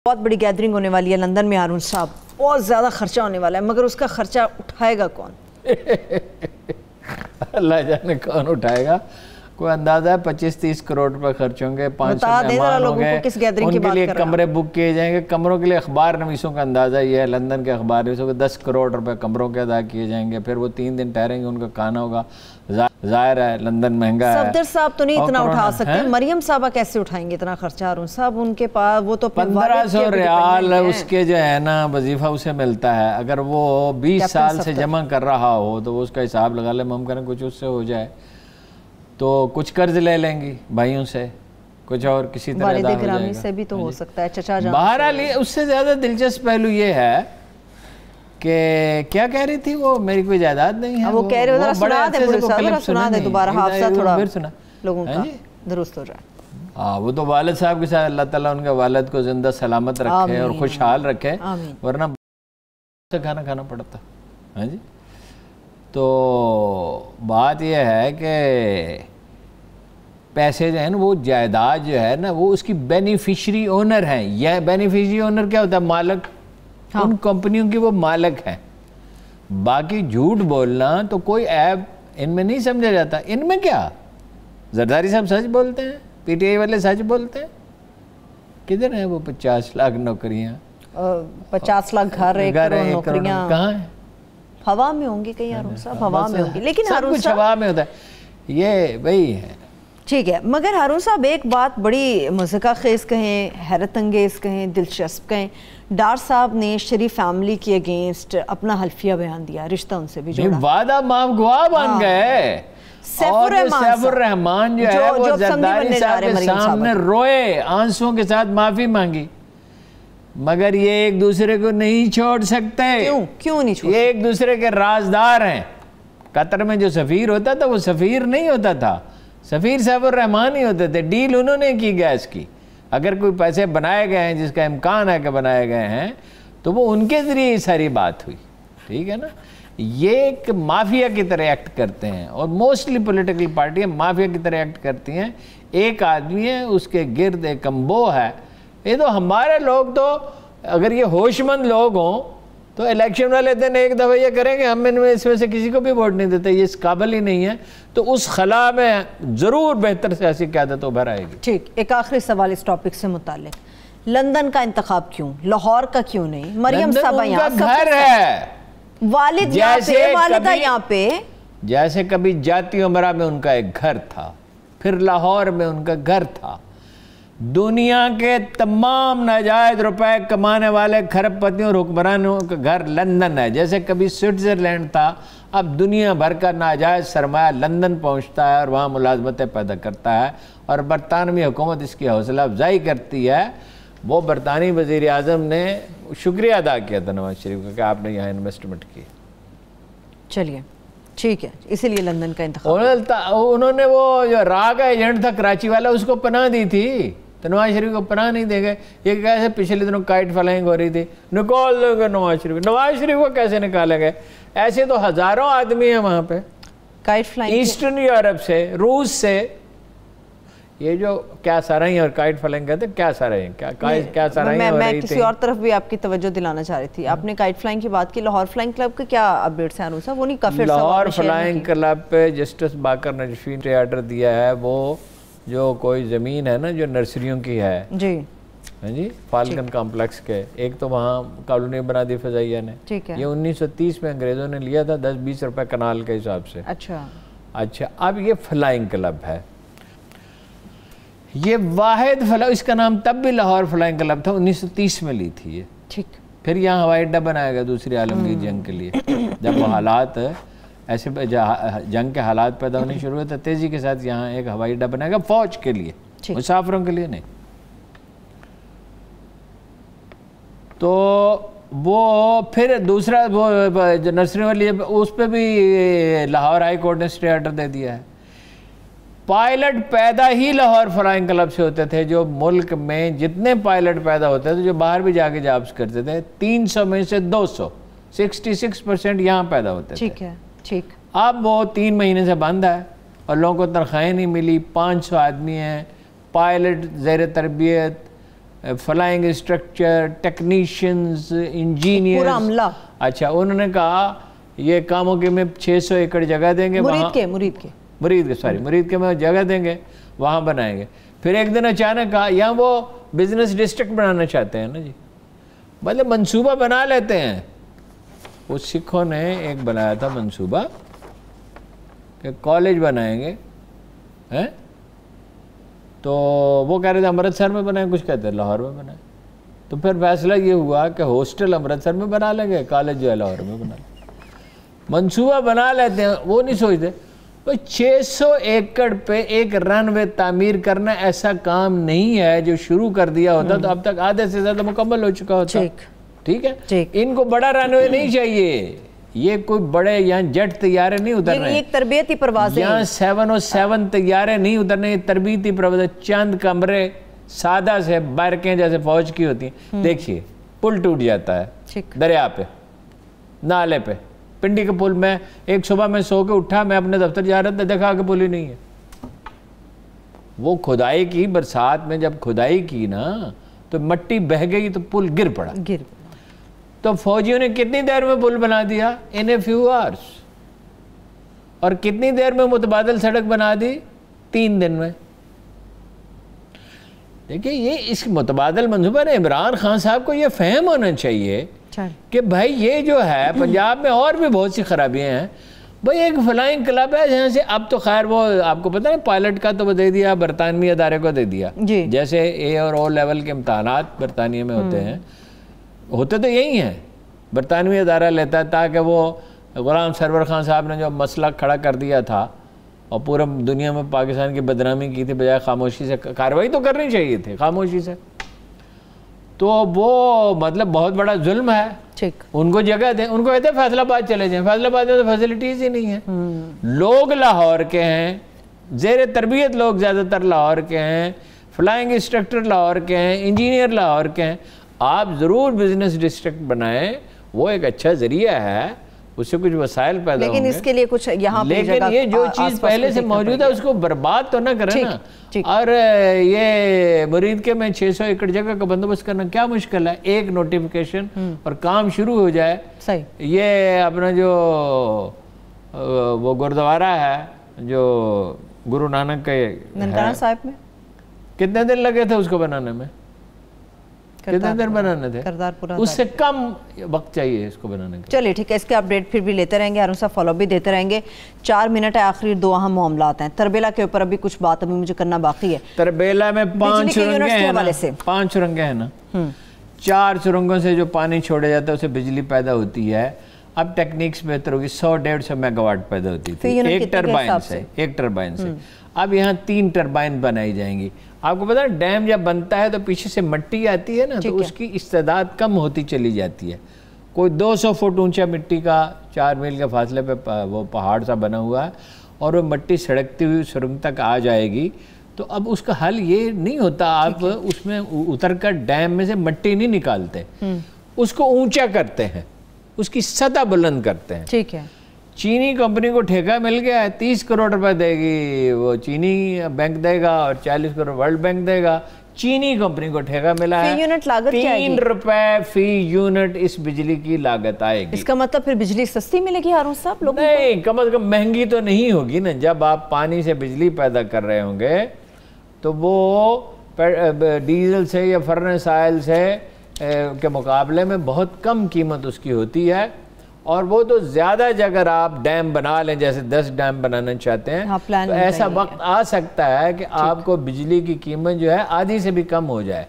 بہت بڑی گیدرنگ ہونے والی ہے لندن میں ہارون صاحب، بہت زیادہ خرچہ ہونے والا ہے، مگر اس کا خرچہ اٹھائے گا کون؟ اللہ جانے کون اٹھائے گا. کوئی اندازہ ہے 25-30 کروڑ روپے خرچ ہوں گے، 500 مہمان ہوں گے، ان کے لیے کمرے بک کیے جائیں گے. کمروں کے لیے اخبار نویسوں کا اندازہ یہ ہے، لندن کے اخبار نویسوں کو 10 کروڑ روپے کمروں کے ادا کیے جائیں گے. پھر وہ 3 دن ٹھہریں گے، ان کا کھانا ہوگا. ظاہر ہے لندن مہنگا ہے. صفدر صاحب تو نہیں اتنا اٹھا سکتے، مریم صاحبہ کیسے اٹھائیں گے اتنا خرچہ؟ ہارون صاحب ان کے پاس وہ تو 1500 ریال اس کے جو ہے نا وظیفہ اسے ملتا ہے. اگر وہ 20 سال سے جمع کر رہا ہو تو وہ اس کا حساب لگا لے، ممکن کچھ اس سے ہو جائے تو کچھ قرض لے لیں گی بھائیوں سے، کچھ اور کسی طرح ادا ہو جائے گا. سے بھی تو ہو سکتا ہے چچا جان. بہرحال اس سے زیادہ دلچسپ پہلو یہ ہے کہ کیا کہہ رہی تھی وہ، میری کوئی جائیداد نہیں ہے. وہ کہہ رہے ہو سنا دے دوبارہ حافظہ تھوڑا لوگوں کا درست ہو جائے. ہاں وہ تو والد صاحب کے ساتھ اللہ تعالیٰ ان کے والد کو زندہ سلامت رکھے اور خوشحال رکھے، ورنہ سے کھانا کھانا پڑتا. ہاں جی. تو بات یہ ہے کہ پیسے جو ہیں نا، وہ جائیداد جو ہے نا وہ اس کی بینیفیشری اونر ہیں. یہ بینیفیشری اونر کیا ہوتا ہے؟ مالک. ان کمپنیوں کی وہ مالک ہیں. باقی جھوٹ بولنا تو کوئی عیب ان میں نہیں سمجھا جاتا. ان میں کیا، زرداری صاحب سچ بولتے ہیں، پی ٹی آئی والے سچ بولتے ہیں. کدھر ہیں وہ 50 لاکھ نوکریاں، 50 لاکھ گھر، 1 کروڑ نوکریاں کہاں ہیں؟ ہوا میں ہوں گی کہیں ہارون صاحب، ہوا میں ہوں گی. لیکن سب کچھ ہوا میں ہوتا ہے، یہ وہی ہے. ٹھیک ہے، مگر ہارون صاحب ایک بات بڑی مضحکہ خیز کہیں، حیرت انگیز کہیں، دلچسپ کہیں، ڈار صاحب نے شریف فیملی کے اگینسٹ اپنا حلفیہ بیان دیا، رشتہ ان سے بھی جوڑا. وعدہ معاف گواہ بن گئے. اور سیف الرحمان جو ہے وہ زرداری صاحب کے سامنے روئے، آنسوں کے ساتھ معافی مانگی، مگر یہ ایک دوسرے کو نہیں چھوڑ سکتے. کیوں نہیں چھوڑ؟ یہ ایک دوسرے کے رازدار ہیں. قطر میں جو سفیر ہوتا تھا وہ سفیر نہیں ہوتا تھا، سفیر سیف الرحمان ہی ہوتے تھے. ڈیل انہوں نے کی گیس کی. اگر کوئی پیسے بنائے گئے ہیں جس کا امکان ہے کہ بنائے گئے ہیں تو وہ ان کے ذریعے ساری بات ہوئی. ٹھیک ہے نا. یہ ایک مافیا کی طرح ایکٹ کرتے ہیں، اور موسٹلی پولیٹیکل پارٹیاں مافیا کی طرح ایکٹ کرتی ہیں. ایک آدمی ہے، اس کے گرد ایک امبو ہے. یہ تو ہمارے لوگ تو اگر یہ ہوش مند لوگ ہوں تو الیکشن والے دن ایک دفعہ یہ کریں گے ہم اس میں سے کسی کو بھی ووٹ نہیں دیتے، یہ اس قابل ہی نہیں ہے. تو اس خلا میں ضرور بہتر سیاسی قیادت ابھر آئے گی. ٹھیک، ایک آخری سوال اس ٹاپک سے متعلق، لندن کا انتخاب کیوں، لاہور کا کیوں نہیں؟ مریم صاحبہ یہاں گھر ہے، والد یہاں پہ، والدہ یہاں پہ. جیسے کبھی جاتی امرا میں ان کا ایک گھر تھا، پھر لاہور میں ان کا گھر تھا. دنیا کے تمام ناجائز روپے کمانے والے کھرب پتیوں اور حکمرانوں کا گھر لندن ہے. جیسے کبھی سوئٹزرلینڈ تھا، اب دنیا بھر کا ناجائز سرمایہ لندن پہنچتا ہے اور وہاں ملازمتیں پیدا کرتا ہے، اور برطانوی حکومت اس کی حوصلہ افزائی کرتی ہے. وہ برطانوی وزیر اعظم نے شکریہ ادا کیا تھا نواز شریف کا کہ آپ نے یہاں انویسٹمنٹ کی. چلیے ٹھیک ہے، اسی لیے لندن کا انتخاب. انہوں نے وہ جو راہ کا ایجنٹ تھا کراچی والا، اس کو پناہ دی تھی، تو نواز شریف کو پناہ نہیں دے گئے. یہ کیسے پچھلے دنوں کائٹ فلائنگ ہو رہی تھی، نکال دیں گے نواز شریف کو کیسے نکالے گئے؟ ایسے تو ہزاروں آدمی ہیں وہاں پہ، کائٹ فلائنگ ایسٹرن یورپ سے، روس سے. یہ جو کیا سارائیں اور کائٹ فلائنگ کہتے ہیں، کیا سارائیں کیا سارائیں ہو رہی تھی. میں کسی اور طرف بھی آپ کی توجہ دلانا چاہ رہی تھی. آپ نے کائٹ فلائنگ کی بات کی، لاہور فلائنگ کلب کے کیا اپڈیٹس ہیں ہارون صاحب؟ وہ نہیں کافی لاہور فلائنگ کلب پہ جسٹس باقر نجفی نے آرڈر دیا ہے. وہ جو کوئی زمین ہے نا جو نرسریوں کی ہے جی، ہاں جی، فالکن کمپلیکس کے، ایک تو وہاں کالونی بنا دی فضائیہ نے. یہ 1930 میں انگریزوں نے لیا تھا 10-20 روپے کنال کے حساب سے. اچھا اب یہ فلائنگ کلب ہے، یہ واحد اس کا نام تب بھی لاہور فلائنگ کلب تھا، 1930 میں لی تھی یہ. ٹھیک. پھر یہاں ہوائی اڈہ بنایا گیا دوسری عالمگیر جنگ کے لیے. جب وہ حالات ایسے جنگ کے حالات پیدا ہونے شروع ہوئے تو تیزی کے ساتھ یہاں ایک ہوائی اڈہ بنایا گیا فوج کے لیے، مسافروں کے لیے نہیں. تو وہ پھر دوسرا وہ نرسری والی اس پہ بھی لاہور ہائی کورٹ نے اسٹے آرڈر دے دیا ہے. پائلٹ پیدا ہی لاہور فلائنگ کلب سے ہوتے تھے. جو ملک میں جتنے پائلٹ پیدا ہوتے تھے جو باہر بھی جا کے جابس کرتے تھے، 300 میں سے 200، 66% یہاں پیدا ہوتے تھے. ٹھیک ہے، ٹھیک. اب وہ 3 مہینے سے بند ہے اور لوگوں کو تنخواہیں نہیں ملی. 500 آدمی ہیں، پائلٹ زیر تربیت، فلائنگ انسٹرکچر، ٹیکنیشینز، انجینئر، پورا عملہ. اچھا انہوں نے کہا یہ کاموں کے میں 600 ایکڑ جگہ دیں گے، مرید کے میں جگہ دیں گے، وہاں بنائیں گے. پھر ایک دن اچانک کہا یہاں وہ بزنس ڈسٹرکٹ بنانا چاہتے ہیں نا جی، مطلب منصوبہ بنا لیتے ہیں. وہ سکھوں نے ایک بنایا تھا منصوبہ کہ کالج بنائیں گے، تو وہ کہہ رہے تھے امرتسر میں بنائیں، کچھ کہتے ہیں لاہور میں بنائیں. تو پھر فیصلہ یہ ہوا کہ ہاسٹل امرتسر میں بنا لیں گے، کالج جو ہے لاہور میں بنا لیں گے. منصوبہ بنا لیتے ہیں، وہ نہیں سوچتے 600 ایکڑ پہ ایک رن وے تعمیر کرنا ایسا کام نہیں ہے جو شروع کر دیا ہوتا تو اب تک آدھے سے زیادہ مکمل ہو چکا ہوتا. ٹھیک ہے، ان کو بڑا رن وے نہیں چاہیے، یہ کوئی بڑے یہاں جیٹ طیارے نہیں اترنے، ایک تربیتی پروازیں، یہاں 707 طیارے نہیں اترنے، یہ تربیتی پروازیں، چند کمرے سادہ سے بارکیں جیسے فوج کی ہوتی ہیں. دیکھیے پل ٹوٹ جاتا ہے دریا پہ، نالے پہ، پنڈی کے پل میں ایک صبح میں سو کے اٹھا، میں اپنے دفتر جا رہا تھا، دیکھا کہ پل ہی نہیں ہے. وہ کھدائی کی، برسات میں جب کھدائی کی نا تو مٹی بہہ گئی تو پل گر پڑا. تو فوجیوں نے کتنی دیر میں پل بنا دیا؟ ان اے فیو آورس. اور کتنی دیر میں متبادل سڑک بنا دی؟ 3 دن میں. دیکھیں یہ اس متبادل منصوبہ نے عمران خان صاحب کو یہ فہم ہونا چاہیے کہ بھائی یہ جو ہے پنجاب میں اور بھی بہت سی خرابیاں ہیں. بھائی ایک فلائنگ کلب ہے جہاں سے اب تو خیر وہ آپ کو پتہ ہے پائلٹ کا تو وہ دے دیا برطانوی ادارے کو دے دیا، جیسے اے اور او لیول کے امتحانات برطانیہ میں ہوتے ہیں، ہوتے تو یہی ہیں، برطانوی ادارہ لیتا ہے تاکہ وہ غلام سرور خان صاحب نے جو مسئلہ کھڑا کر دیا تھا اور پورا دنیا میں پاکستان کی بدنامی کی تھی، بجائے خاموشی سے کارروائی تو کرنی چاہیے تھی خاموشی سے، تو وہ مطلب بہت بڑا ظلم ہے. ان کو جگہ دیں، ان کو کہتے ہیں فیصل آباد چلے جائیں، فیصل آباد میں تو فیسلٹیز ہی نہیں ہیں. لوگ لاہور کے ہیں، زیر تربیت لوگ زیادہ تر لاہور کے ہیں، فلائنگ انسٹرکٹر لاہور کے ہیں، انجینئر لاہور کے ہیں. آپ ضرور بزنس ڈسٹرکٹ بنائیں، وہ ایک اچھا ذریعہ ہے، اس سے کچھ وسائل پیدا ہوں گے، لیکن اس کے لیے کچھ یہاں پہ لیکن یہ جو چیز پہلے سے موجود ہے اس کو برباد تو نہ کریں نا. اور یہ مرید کے میں 600 ایکڑ جگہ کا بندوبست کرنا کیا مشکل ہے، ایک نوٹیفیکیشن اور کام شروع ہو جائے. یہ اپنا جو وہ گردوارہ ہے جو گرو نانک کے ننکانہ صاحب میں، کتنے دن لگے تھے اس کو بنانے میں؟ کتنے دن بنانے تھے؟ اس سے کم وقت چاہیے اس کو بنانے کے. چلیے ٹھیک ہے، اس کے اپڈیٹ پھر بھی لیتے رہیں گے، ہارون صاحب فالو بھی دیتے رہیں گے. 4 منٹ ہے آخری، 2 اہم معاملات ہیں. تربیلا کے اوپر ابھی کچھ بات ابھی مجھے کرنا باقی ہے. تربیلا میں 5 سرنگیں ہیں نا، 5 سرنگیں ہیں نا، 4 سرنگوں سے جو پانی چھوڑا جاتا ہے اسے بجلی پیدا ہوتی ہے. اب ٹیکنیکس بہتر ہوگی، 100-150 میگا واٹ پیدا ہوتی تھی ایک ٹربائن سے. اب یہاں 3 ٹربائن بنائی جائیں گی. آپ کو پتا ہے ڈیم جب بنتا ہے تو پیچھے سے مٹی آتی ہے نا تو اس کی استعداد کم ہوتی چلی جاتی ہے. کوئی 200 فٹ اونچا مٹی کا 4 میل کے فاصلے پہ وہ پہاڑ سا بنا ہوا ہے اور وہ مٹی سڑکتی ہوئی سرنگ تک آ جائے گی. تو اب اس کا حل یہ نہیں ہوتا آپ اس میں اتر کر ڈیم میں سے مٹی نہیں نکالتے، اس کو اونچا کرتے ہیں، اس کی سطح بلند کرتے ہیں. ٹھیک ہے. چینی کمپنی کو ٹھیکہ مل گیا ہے، 30 کروڑ روپے دے گی وہ چینی بینک دے گا اور 40 کروڑ ورلڈ بینک دے گا. چینی کمپنی کو ٹھیکہ ملا ہے، 3 روپے فی یونٹ اس بجلی کی لاگت آئے گی. اس کا مطلب پھر بجلی سستی ملے گی ہارون صاحب لوگوں کو؟ نہیں، کم از کم مہنگی تو نہیں ہوگی نا. جب آپ پانی سے بجلی پیدا کر رہے ہوں گے تو وہ ڈیزل سے یا فرنس آئل سے کے مقابلے میں بہت کم قیمت اس کی ہوتی ہے. اور وہ تو زیادہ اگر آپ ڈیم بنا لیں، جیسے 10 ڈیم بنانا چاہتے ہیں تو ایسا وقت آ سکتا ہے کہ آپ کو بجلی کی قیمت جو ہے آدھی سے بھی کم ہو جائے.